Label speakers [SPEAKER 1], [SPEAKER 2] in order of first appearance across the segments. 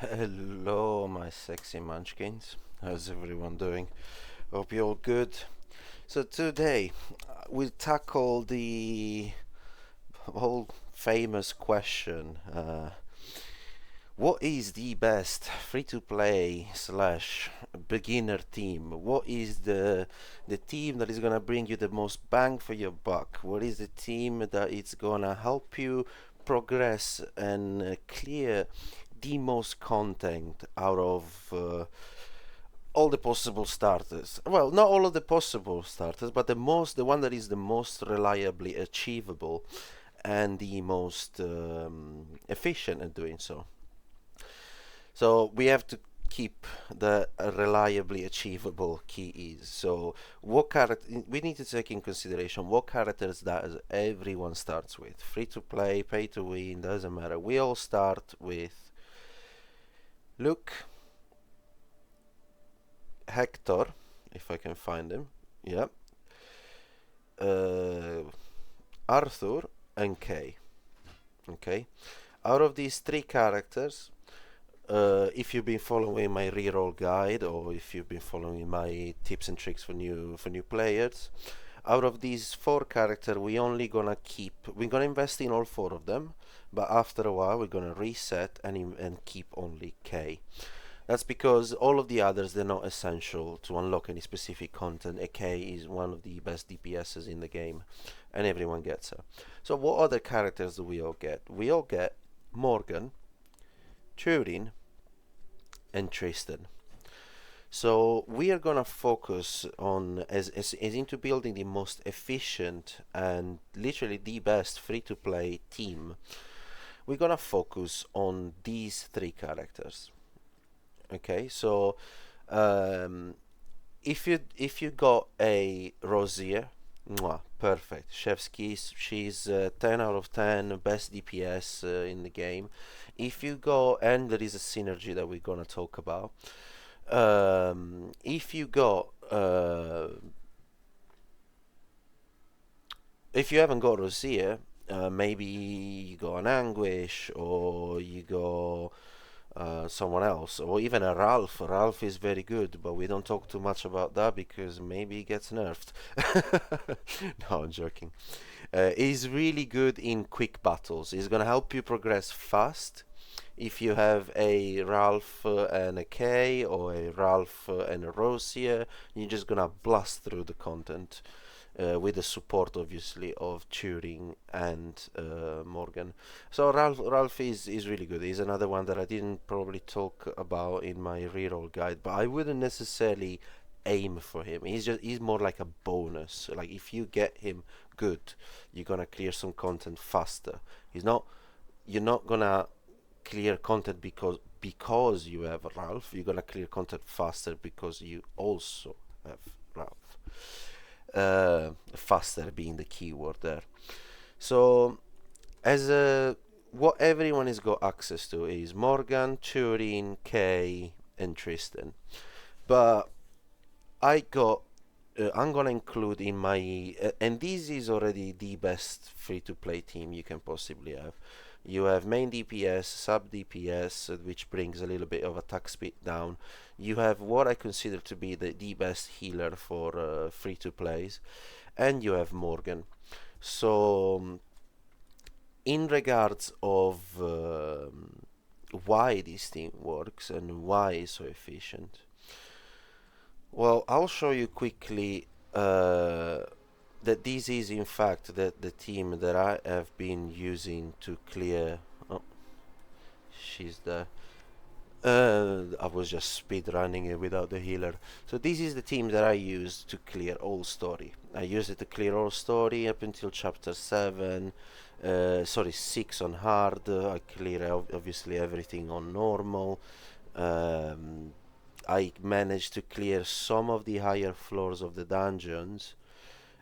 [SPEAKER 1] Hello, my sexy munchkins. How's everyone doing? Hope you're all good. So today we tackle the whole famous question: what is the best free-to-play slash beginner team? What is the team that is gonna bring you the most bang for your buck? What is the team that is gonna help you progress and clear the most content out of all the possible starters? Well, not all of the possible starters, but the one that is the most reliably achievable and the most efficient at doing so. So we have to keep the reliably achievable keys. So what character we need to take in consideration what characters does everyone starts with. Free to play, pay to win, doesn't matter. We all start with Luke, Hector, if I can find him. Yep. Uh, Arthur and Kay. Okay. Out of these three characters, if you've been following my reroll guide or if you've been following my tips and tricks for new players, out of these four characters, we're gonna invest in all four of them, but after a while we're gonna reset and keep only K. That's because all of the others, they're not essential to unlock any specific content. AK is one of the best DPSs in the game, and everyone gets her. So what other characters do we all get? We all get Morgan, Turin, and Tristan. So we are gonna focus on as into building the most efficient and literally the best free-to-play team. We're gonna focus on these three characters. Okay, so um, if you got a Rosier, mwah, perfect. Chef's kiss. She's 10 out of 10, best DPS in the game. If you go, and there is a synergy that we're gonna talk about. If you got, if you haven't got Rosier, maybe you go an Anguish or you go someone else, or even a Ralph. Ralph is very good, but we don't talk too much about that because maybe he gets nerfed. No, I'm joking. He's really good in quick battles. He's gonna help you progress fast. If you have a Ralph and a K, or a Ralph and a Rosia, you're just gonna blast through the content with the support, obviously, of Turing and Morgan. So Ralph is really good. He's another one that I didn't probably talk about in my reroll guide, but I wouldn't necessarily aim for him. He's more like a bonus. Like if you get him good, you're gonna clear some content faster. He's not You're not gonna clear content because you have Ralph. You're gonna clear content faster because you also have Ralph. Faster being the keyword there. So, as what everyone has got access to is Morgan, Turin, Kay, and Tristan. But I'm gonna include in my and this is already the best free-to-play team you can possibly have. You have main DPS, sub DPS, which brings a little bit of attack speed down. You have what I consider to be the best healer for free-to-plays, and you have Morgan. So, in regards of why this team works and why it's so efficient, well, I'll show you quickly that this is in fact the team that I have been using to clear. Oh, she's there. I was just speed running it without the healer. So this is the team that I use to clear all story. I use it to clear all story up until chapter 7. Sorry, 6 on hard. I clear obviously everything on normal. I managed to clear some of the higher floors of the dungeons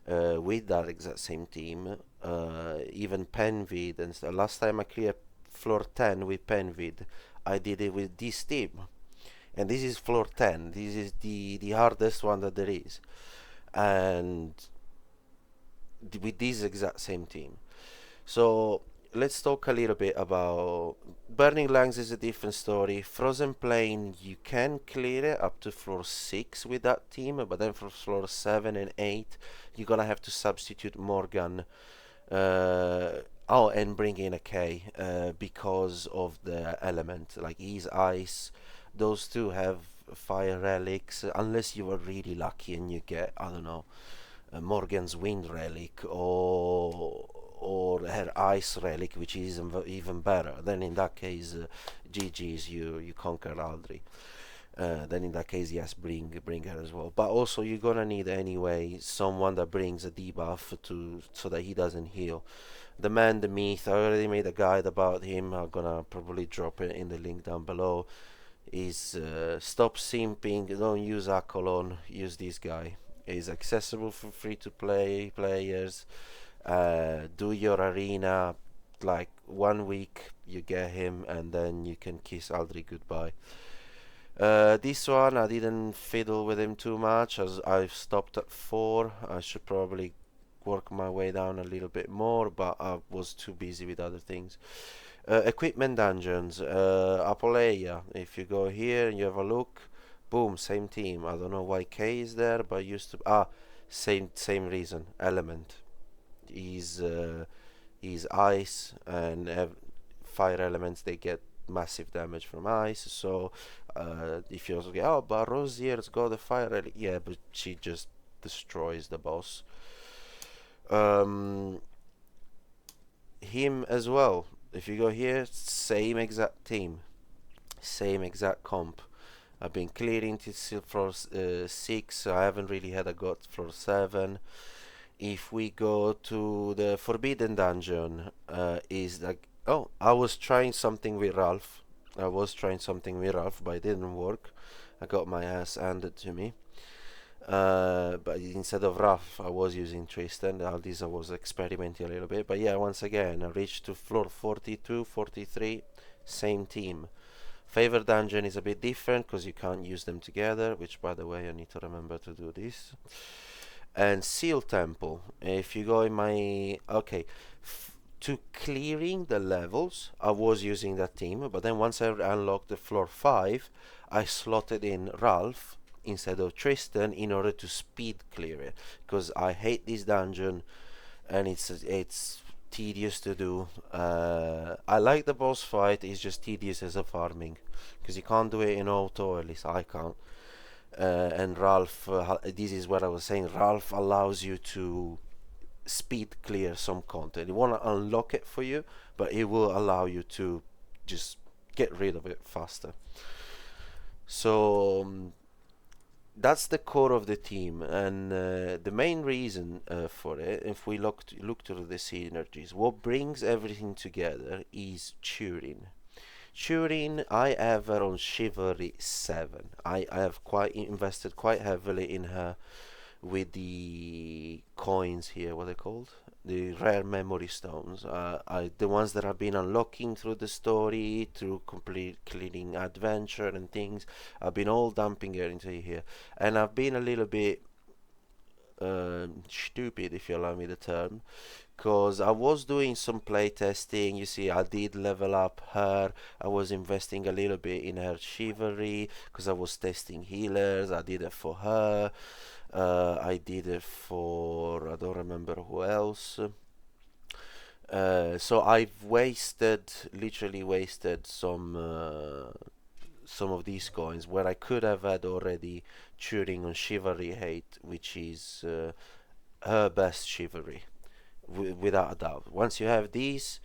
[SPEAKER 1] with that exact same team. Even Penvid, and last time I cleared floor 10 with Penvid, I did it with this team. And this is floor 10. This is the hardest one that there is. And with this exact same team. So let's talk a little bit about Burning Lands is a different story. Frozen Plain, you can clear it up to floor 6 with that team, but then for floor 7 and 8, you're gonna have to substitute Morgan. Oh, and bring in a K because of the element. Like he's ice. Those two have fire relics, unless you are really lucky and you get, I don't know, Morgan's Wind Relic or her Ice Relic, which is even better. Then in that case, GG's, you conquer Aldri. Then in that case, yes, bring her as well. But also you're gonna need anyway someone that brings a debuff to so that he doesn't heal. The man, the myth. I already made a guide about him. I'm gonna probably drop it in the link down below. Is stop simping. Don't use Akolon. Use this guy. Is accessible for free to play players. Do your arena like 1 week. You get him, and then you can kiss Aldri goodbye. This one I didn't fiddle with him too much as I've stopped at 4. I should probably work my way down a little bit more, but I was too busy with other things. Equipment dungeons, Apoleia. If you go here and you have a look, boom, same team. I don't know why K is there, but used to same reason. Element. He's ice and fire elements. They get massive damage from ice. So if you also get, oh, but Rosier's got the fire, yeah, but she just destroys the boss. Him as well. If you go here, same exact team, same exact comp. I've been clearing to floor 6. I haven't really had a got floor 7. If we go to the Forbidden Dungeon, is like, oh, I was trying something with Ralph. But it didn't work. I got my ass handed to me. But instead of Ralph, I was using Tristan. All these I was experimenting a little bit. But yeah, once again, I reached to floor 42, 43, same team. Favor Dungeon is a bit different because you can't use them together, which by the way, I need to remember to do this. And Seal Temple. If you go in my... Okay. To clearing the levels, I was using that team, but then once I unlocked the floor 5, I slotted in Ralph instead of Tristan in order to speed clear it, because I hate this dungeon and it's tedious to do. I like the boss fight, it's just tedious as a farming because you can't do it in auto, at least I can't. And Ralph, this is what I was saying, Ralph allows you to speed clear some content. It won't unlock it for you, but it will allow you to just get rid of it faster. So that's the core of the team, and the main reason for it, if we look to the synergies, what brings everything together is Turin. Turin, I have her on Chivalry 7. I have quite invested quite heavily in her with the coins here, what are they called? The rare memory stones. The ones that I've been unlocking through the story, through complete cleaning adventure and things. I've been all dumping her into here, and I've been a little bit stupid, if you allow me the term, because I was doing some playtesting. You see, I did level up her. I was investing a little bit in her chivalry because I was testing healers. I did it for her. I did it for, I don't remember who else. So I've literally wasted some of these coins where I could have had already Turing on Chivalry 8, which is her best Chivalry, without a doubt. Once you have these,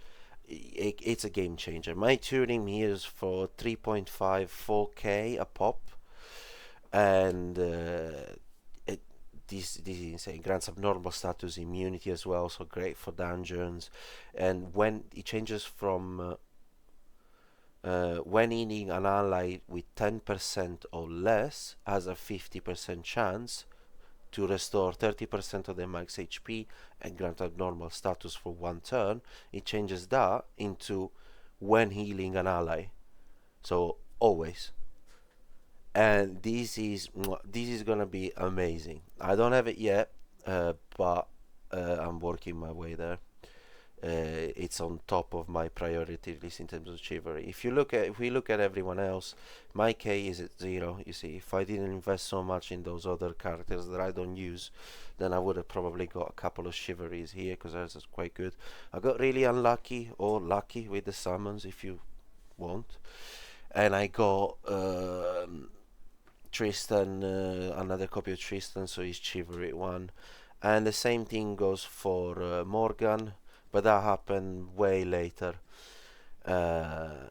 [SPEAKER 1] it's a game changer. My Turing here is for 3.5, 4k a pop, and this is insane. Grants abnormal status immunity as well, so great for dungeons. And when it changes from when healing an ally with 10% or less, has a 50% chance to restore 30% of their max HP and grant abnormal status for 1 turn. It changes that into when healing an ally, so always. And this is gonna be amazing. I don't have it yet, but I'm working my way there. it's on top of my priority list in terms of chivalry. If we look at everyone else, my K is at 0. You see, if I didn't invest so much in those other characters that I don't use, then I would have probably got a couple of chivalries here, because that's quite good. I got really unlucky, or lucky, with the summons, if you want, and I got Tristan, another copy of Tristan, so he's chivalry 1. And the same thing goes for Morgan, but that happened way later. Uh,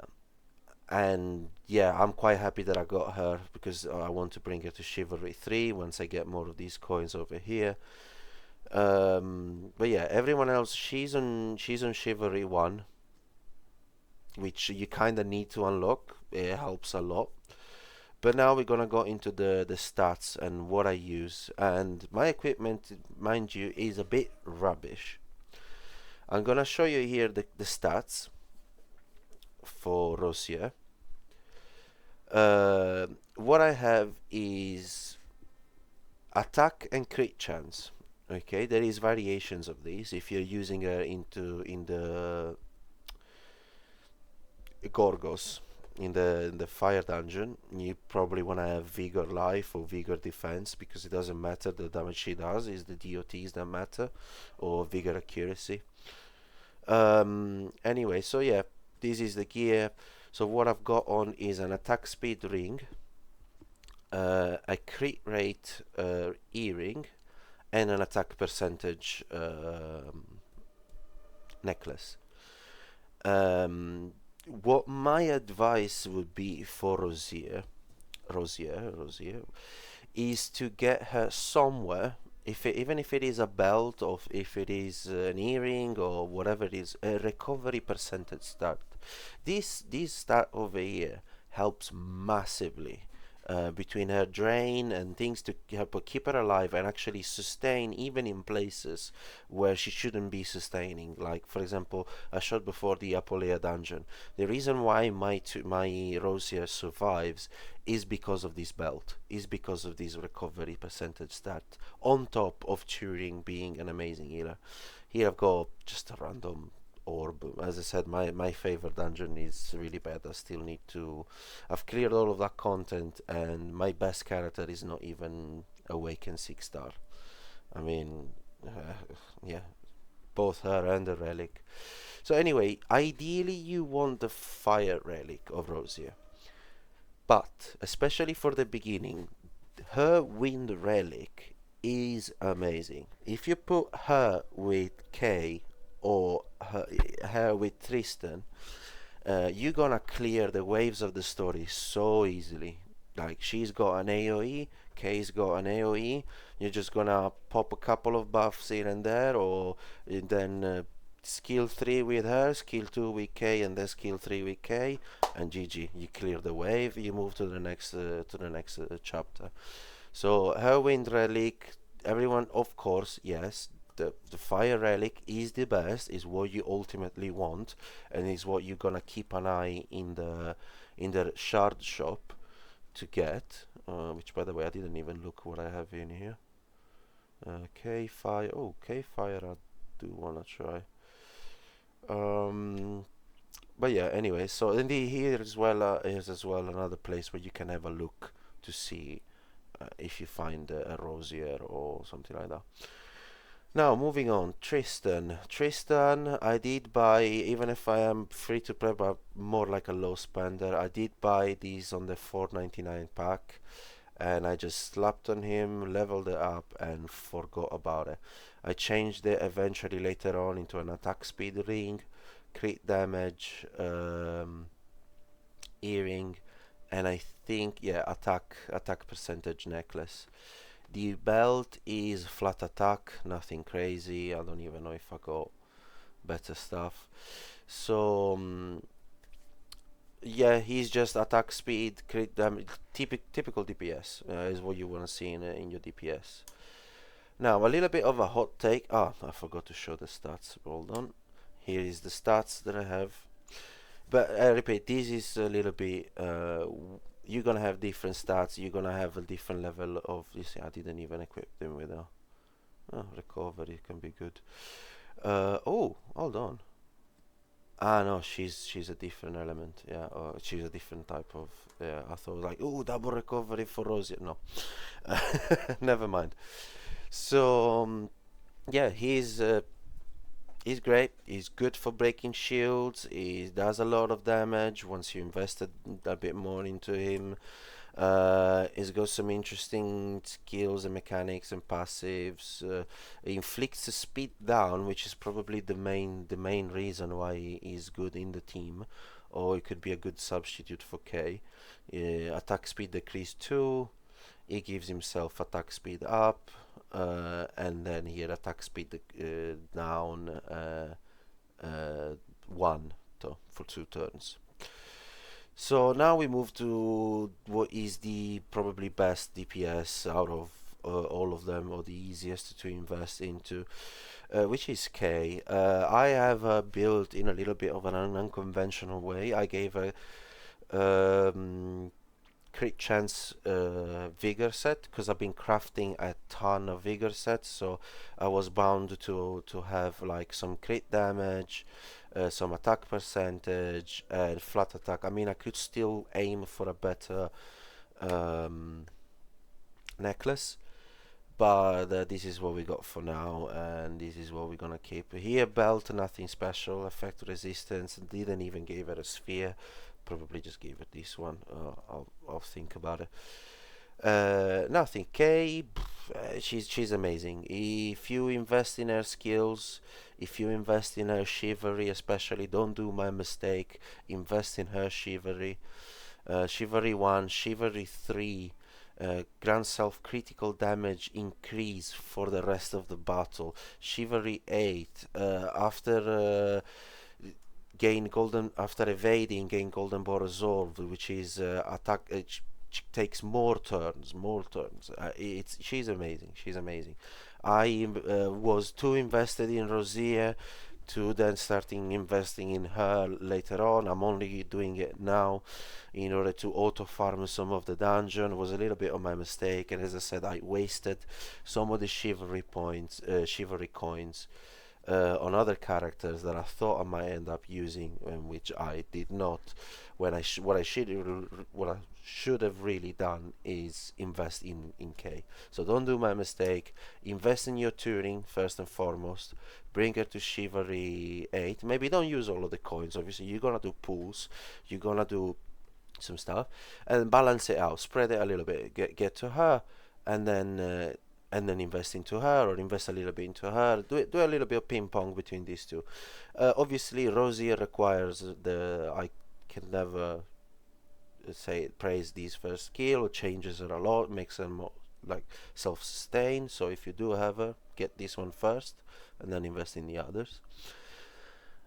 [SPEAKER 1] and yeah, I'm quite happy that I got her, because I want to bring her to chivalry 3 once I get more of these coins over here. But yeah, everyone else, she's on chivalry 1, which you kind of need to unlock. It helps a lot. But now we're gonna go into the stats and what I use. And my equipment, mind you, is a bit rubbish. I'm gonna show you here the stats for Rosier. What I have is attack and crit chance. Okay, there is variations of these. If you're using her in the Gorgos, in the fire dungeon, you probably want to have vigor life or vigor defense, because it doesn't matter the damage she does, is the DOTs that matter, or vigor accuracy. Anyway, so yeah, this is the gear. So what I've got on is an attack speed ring, a crit rate earring, and an attack percentage necklace. What my advice would be for Rosier is to get her somewhere, even if it is a belt, or if it is an earring, or whatever it is, a recovery percentage start. This start over here helps massively. Between her drain and things to help her keep her alive and actually sustain, even in places where she shouldn't be sustaining. Like, for example, I showed before the Apolea dungeon. The reason why my Rosier survives is because of this belt, is because of this recovery percentage stat, on top of Turing being an amazing healer. Here I've got just a random orb. As I said, my favorite dungeon is really bad. I still need to... I've cleared all of that content, and my best character is not even Awakened 6-star. I mean, yeah, both her and the relic. So anyway, ideally you want the fire relic of Rosier, but especially for the beginning, her wind relic is amazing. If you put her with K, or her with Tristan, you're gonna clear the waves of the story so easily. Like, she's got an AoE, K's got an AoE, you're just gonna pop a couple of buffs here and there, or then skill 3 with her, skill 2 with K, and then skill 3 with K, and GG, you clear the wave, you move to the next chapter. So her wind relic, everyone, of course, yes, the fire relic is the best, is what you ultimately want, and is what you're gonna keep an eye in the shard shop to get, which, by the way, I didn't even look what I have in here. K fire, oh, K fire I do wanna try. But yeah, anyway, so here as well is as well another place where you can have a look to see if you find a Rosier or something like that. Now, moving on, Tristan. I did buy, even if I am free to play, but more like a low spender, I did buy these on the 4.99 pack, and I just slapped on him, leveled it up, and forgot about it. I changed it eventually later on into an attack speed ring, crit damage, earring, and I think, yeah, attack percentage necklace. The belt is flat attack, nothing crazy. I don't even know if I got better stuff. So yeah, he's just attack speed, crit damage, typical DPS is what you want to see in your DPS. Now, a little bit of a hot take. Ah, I forgot to show the stats. Hold on. Here is the stats that I have. But I repeat, this is a little bit... you're gonna have different stats, you're gonna have a different level of... You see, I didn't even equip them with a... recovery can be good. Oh, hold on. Ah, no, she's a different element. Yeah, she's a different type of. Yeah, I thought like, oh, double recovery for Rosie. No, never mind. So yeah, he's great. He's good for breaking shields. He does a lot of damage once you invested a bit more into him. He's got some interesting skills and mechanics and passives. He inflicts the speed down, which is probably the main reason why he's good in the team, or it could be a good substitute for K. Attack speed decrease 2. He gives himself attack speed up, and then here attack speed down 1 for 2 turns. So now we move to what is the probably best DPS out of all of them, or the easiest to invest into, which is K. I have built in a little bit of an unconventional way. I gave a crit chance vigor set because I've been crafting a ton of vigor sets, so I was bound to have like some crit damage, some attack percentage, and flat attack. I mean, I could still aim for a better um, necklace, but this is what we got for now, and this is what we're gonna keep. Here, belt, nothing special. Effect resistance, didn't even give it a sphere. Probably just give it this one. I'll think about it. Nothing. Kay, she's amazing. If you invest in her skills, if you invest in her chivalry, especially, don't do my mistake. Invest in her chivalry. Chivalry 1, Chivalry 3. Grant self critical damage increase for the rest of the battle. Chivalry 8. Gain golden after evading, gain golden ball resolved, which is attack. Takes more turns, more turns. She's amazing. She's amazing. I was too invested in Rosier to then starting investing in her later on. I'm only doing it now in order to auto farm some of the dungeon. It was a little bit of my mistake, and as I said, I wasted some of the chivalry points, chivalry coins on other characters that I thought I might end up using, which I did not. What I should have really done is invest in K. So don't do my mistake. Invest in your Turing first and foremost. Bring her to Chivalry 8. Maybe don't use all of the coins. Obviously, you're gonna do pools. You're gonna do some stuff, and balance it out. Spread it a little bit. Get to her, and then invest into her, or invest a little bit into her. Do a little bit of ping pong between these two. Obviously, Rosie requires the. I can never say praise these first skill. Changes her a lot, makes her more like self-sustained. So if you do have her, get this one first, and then invest in the others.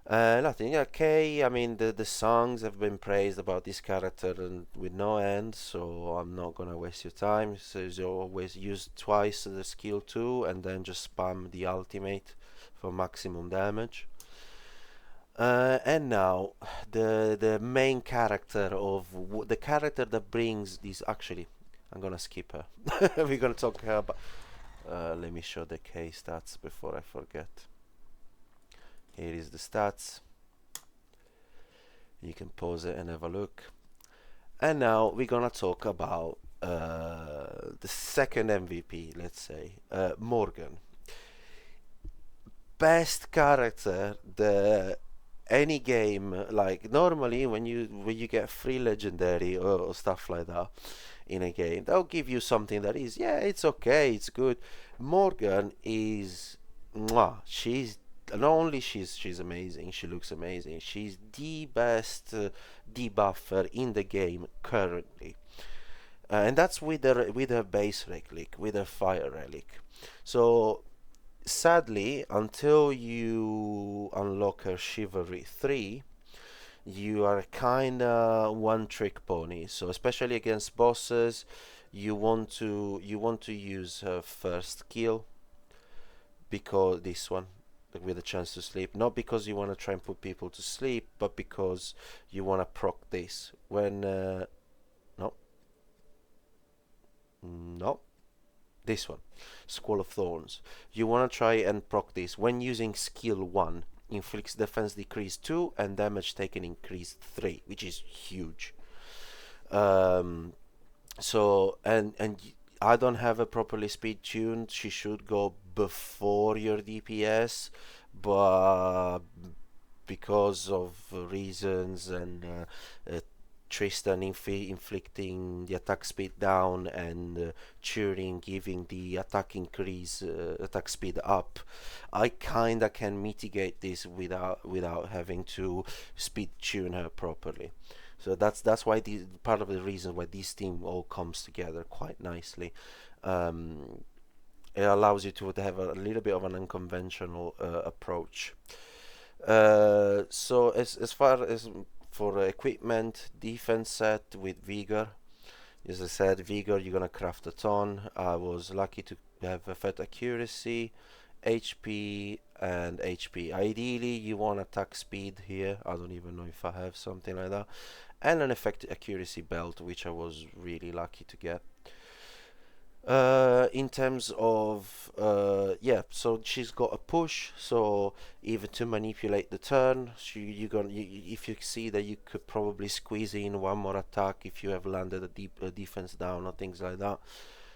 [SPEAKER 1] Nothing. Okay, I mean the songs have been praised about this character and with no end, so I'm not gonna waste your time. So you always use twice the skill 2 and then just spam the ultimate for maximum damage. And now the main character of the character that brings these. Actually, I'm gonna skip her. We're gonna talk about. Let me show the K stats before I forget. Here is the stats. You can pause it and have a look. And now we're gonna talk about the second MVP, let's say, Morgan. Best character the any game, like normally when you get free legendary or stuff like that in a game, they'll give you something that is, yeah, it's okay, it's good. Morgan is, mwah, she's not only she's amazing, she looks amazing, she's the best debuffer in the game currently. And that's with her base relic, with her fire relic. So sadly, until you unlock her chivalry 3, you are kinda one trick pony. So especially against bosses, you want to use her first skill, because this one, like with a chance to sleep, not because you want to try and put people to sleep, but because you want to proc this when no, no, This one, Squall of Thorns. You want to try and proc this when using skill 1. Inflicts defense decrease 2 and damage taken increase 3, which is huge. So I don't have a properly speed tuned. She should go before your DPS, but because of reasons and Tristan inflicting the attack speed down and Turing giving the attack speed up, I kinda can mitigate this without having to speed tune her properly. So that's why part of the reason why this team all comes together quite nicely. It allows you to have a little bit of an unconventional approach. So as far as for equipment, defense set with vigor. As I said, vigor you're gonna craft a ton. I was lucky to have effect accuracy, HP, and HP. Ideally, you want attack speed here. I don't even know if I have something like that, and an effect accuracy belt, which I was really lucky to get. In terms of yeah, so she's got a push, so even to manipulate the turn, if you see that you could probably squeeze in one more attack if you have landed a defense down or things like that.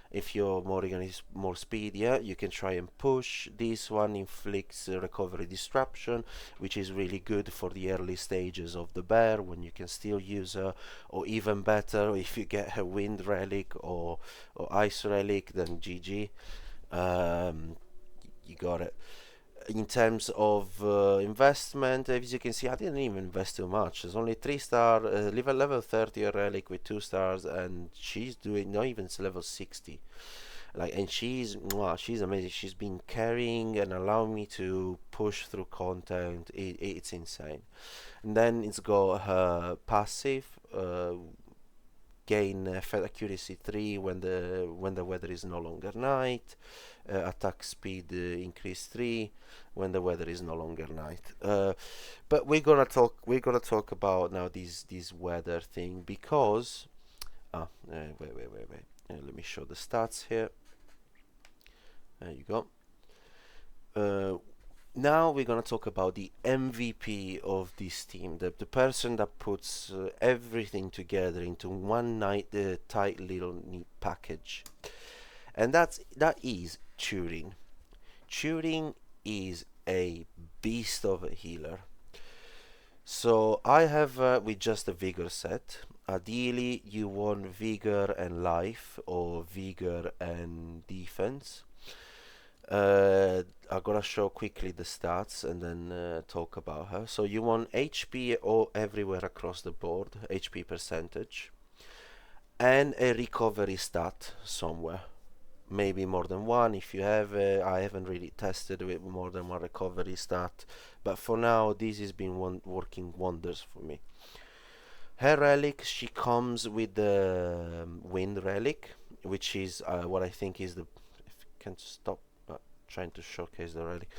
[SPEAKER 1] If your Morrigan is more speed, yeah, you can try and push. This one inflicts recovery disruption, which is really good for the early stages of the bear when you can still use her, or even better if you get her wind relic or ice relic, then GG. You got it. In terms of investment, as you can see, I didn't even invest too much. There's only 3-star level 30 relic with 2 stars, and she's doing not even level 60. Like, and she's amazing. She's been carrying and allowing me to push through content. It's insane. And then it's got her passive. Gain effect accuracy 3 when the weather is no longer night. Attack speed increase 3 when the weather is no longer night. But we're gonna talk about now this weather thing because wait. Let me show the stats here. There you go. Now we're gonna talk about the MVP of this team, the person that puts everything together into one tight little neat package, and that is Turing. Turing is a beast of a healer. So I have with just a vigor set. Ideally, you want vigor and life or vigor and defense. I'm gonna show quickly the stats and then talk about her. So you want HP all everywhere across the board, HP percentage, and a recovery stat somewhere. Maybe more than one if you have. I haven't really tested with more than one recovery stat, but for now this has been working wonders for me. Her relic, she comes with the wind relic, which is what I think is the. If you can stop trying to showcase the relic,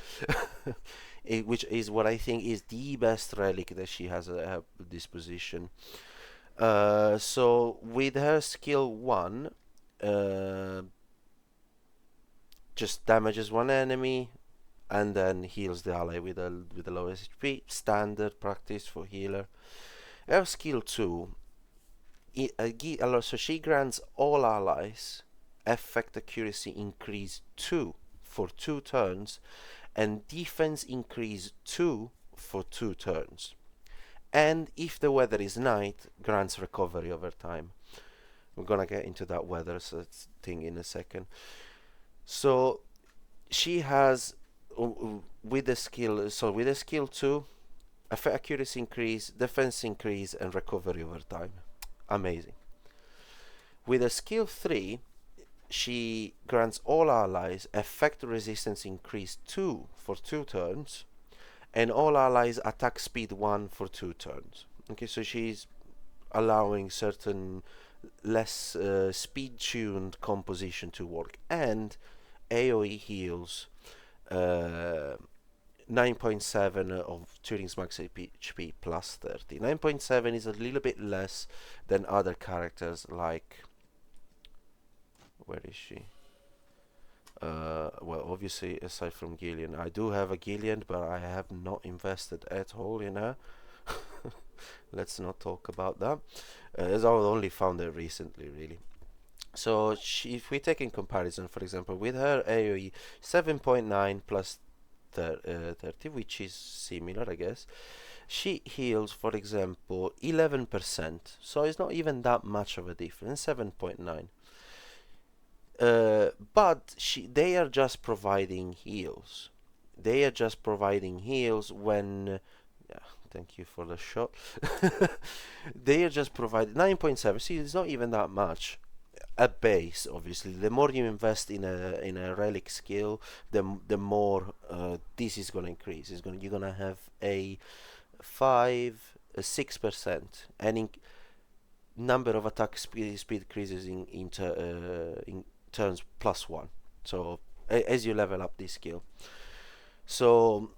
[SPEAKER 1] which is what I think is the best relic that she has at her disposition. So with her skill 1, just damages one enemy and then heals the ally with the lowest HP. Standard practice for healer. Her skill 2, so she grants all allies effect accuracy increase 2 for 2 turns and defense increase 2 for 2 turns. And if the weather is night, grants recovery over time. We're gonna get into that weather thing in a second. So she has with the skill 2, effect accuracy increase, defense increase, and recovery over time. Amazing. With a skill 3, she grants all allies effect resistance increase 2 for 2 turns, and all allies attack speed 1 for 2 turns. Okay, so she's allowing certain less speed-tuned composition to work, and AoE heals 9.7 of Turing's max HP plus 30. 9.7 is a little bit less than other characters like... Where is she? Well, obviously, aside from Gillian, I do have a Gillian, but I have not invested at all in her. Let's not talk about that, as I only found her recently, really. So if we take in comparison, for example, with her AoE 7.9 plus 30, which is similar, I guess, she heals, for example, 11%. So it's not even that much of a difference, 7.9. But they are just providing heals. They are just providing heals when. Yeah, thank you for the shot. They are just providing 9.7. See, it's not even that much. At base, obviously, the more you invest in a relic skill, the more this is gonna increase. You're gonna have a 6%, and number of attack speed increases in turns +1. So as you level up this skill, so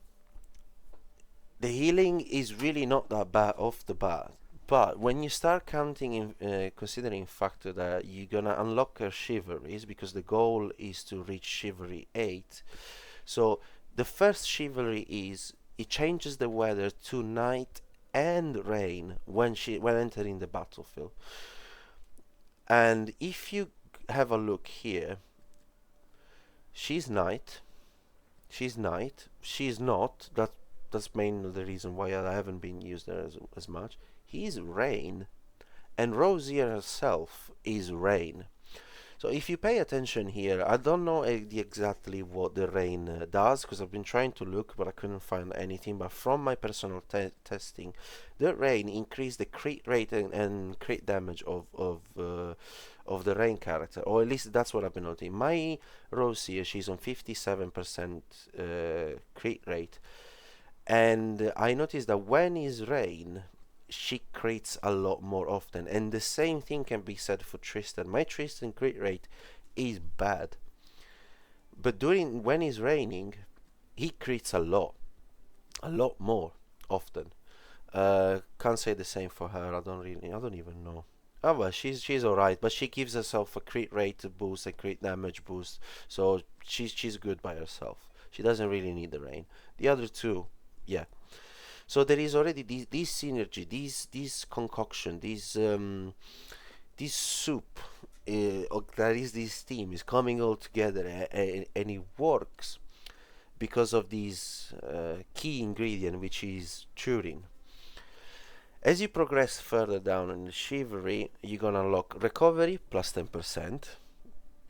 [SPEAKER 1] the healing is really not that bad off the bat. But when you start counting in, considering factor that you're gonna unlock her chivalries, because the goal is to reach chivalry 8. So the first chivalry is it changes the weather to night and rain when entering the battlefield. And if you have a look here, she's night. She's not. That's mainly the reason why I haven't been used there as much. He's rain, and Rosier herself is rain. So if you pay attention here, I don't know exactly what the rain does, because I've been trying to look, but I couldn't find anything. But from my personal testing, the rain increased the crit rate and crit damage of the rain character, or at least that's what I've been noting. My Rose here, she's on 57% crit rate, and I noticed that when is rain, she crits a lot more often, and the same thing can be said for Tristan. My Tristan crit rate is bad, but when it's raining, he crits a lot more often. Can't say the same for her. I don't even know. Oh well, she's alright, but she gives herself a crit rate boost, a crit damage boost, so she's good by herself. She doesn't really need the rain. The other two, yeah. So there is already this synergy, this concoction, this soup that is this team is coming all together, and it works because of this key ingredient, which is Turin. As you progress further down in the chivalry, you're gonna unlock recovery plus 10%,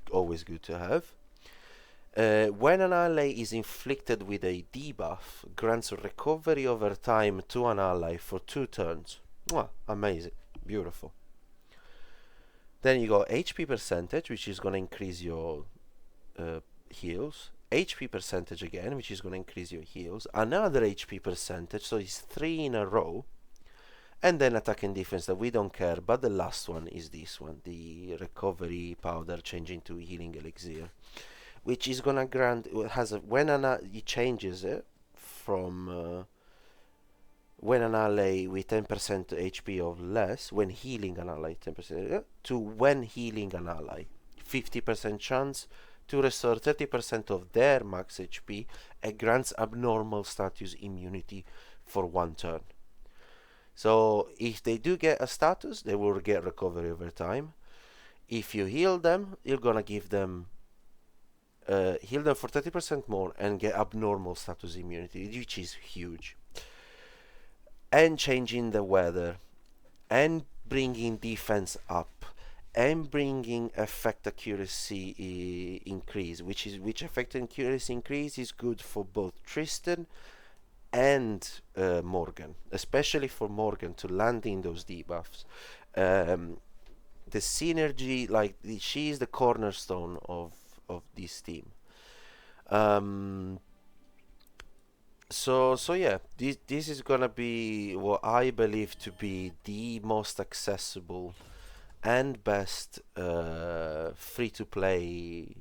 [SPEAKER 1] always good to have. When an ally is inflicted with a debuff, grants recovery over time to an ally for 2 turns. Amazing, beautiful. Then you got HP percentage, which is going to increase your heals. HP percentage again, which is going to increase your heals. Another HP percentage, so it's 3 in a row. And then attack and defense that we don't care, but the last one is this one, the recovery powder changing to healing elixir, which is gonna grant when it changes it from when an ally with 10% HP or less, when healing an ally 10%, to when healing an ally 50% chance to restore 30% of their max HP and grants abnormal status immunity for 1 turn. So if they do get a status, they will get recovery over time. If you heal them, you're gonna give them heal them for 30% more and get abnormal status immunity, which is huge. And changing the weather, and bringing defense up, and bringing effect accuracy increase, which effect accuracy increase is good for both Tristan and Morgan, especially for Morgan to land in those debuffs. The synergy, like she is the cornerstone of this team. So yeah, this is gonna be what I believe to be the most accessible and best free-to-play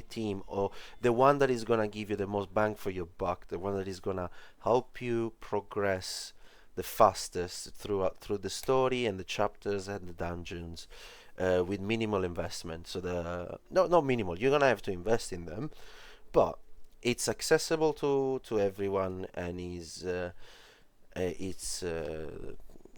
[SPEAKER 1] team, or the one that is gonna give you the most bang for your buck, the one that is gonna help you progress the fastest through the story and the chapters and the dungeons, with minimal investment. So not minimal. You're gonna have to invest in them, but it's accessible to everyone, and it's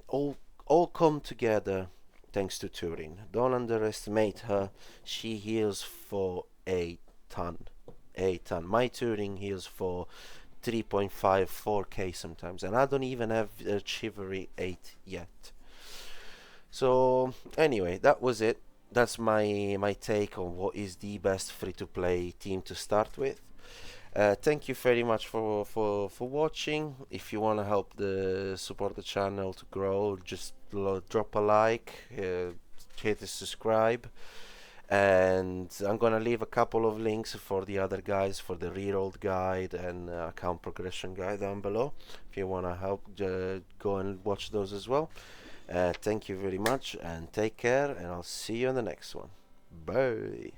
[SPEAKER 1] all come together thanks to Turin. Don't underestimate her. She heals for a ton. A ton. My Turing heals for 3.5, 4k sometimes, and I don't even have Chivalry 8 yet. So anyway, that was it. That's my take on what is the best free-to-play team to start with. Thank you very much for watching. If you want to help support the channel to grow, just drop a like, hit the subscribe, and I'm gonna leave a couple of links for the other guys, for the rerolled guide and account progression guide down below. If you want to help, go and watch those as well. Thank you very much, and take care, and I'll see you in the next one. Bye.